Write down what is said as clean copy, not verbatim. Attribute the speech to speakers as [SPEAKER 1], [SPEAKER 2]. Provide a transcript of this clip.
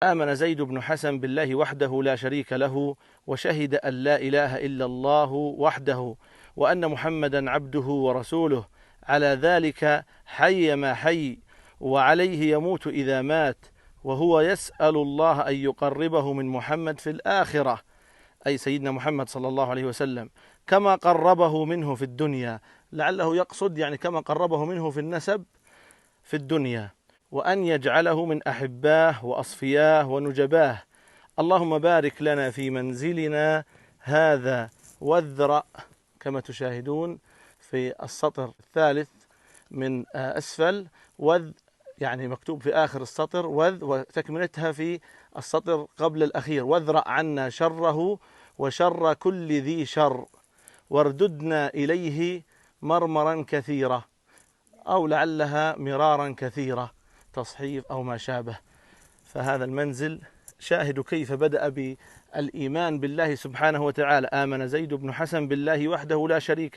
[SPEAKER 1] آمن زيد بن حسن بالله وحده لا شريك له، وشهد أن لا إله إلا الله وحده، وأن محمدا عبده ورسوله، على ذلك حي ما حي، وعليه يموت إذا مات، وهو يسأل الله أن يقربه من محمد في الآخرة، أي سيدنا محمد صلى الله عليه وسلم، كما قربه منه في الدنيا. لعله يقصد يعني كما قربه منه في النسب في الدنيا، وأن يجعله من أحباه وأصفياه ونجباه. اللهم بارك لنا في منزلنا هذا، واذرأ كما تشاهدون في السطر الثالث من أسفل، وذ يعني مكتوب في آخر السطر وذ، وتكملتها في السطر قبل الأخير: واذرأ عنا شره وشر كل ذي شر، وارددنا إليه مرمرا كثيرا، أو لعلها مرارا كثيرة، تصحيف أو ما شابه. فهذا المنزل شاهد كيف بدأ بالإيمان بالله سبحانه وتعالى. آمن زيد بن حسن بالله وحده لا شريك له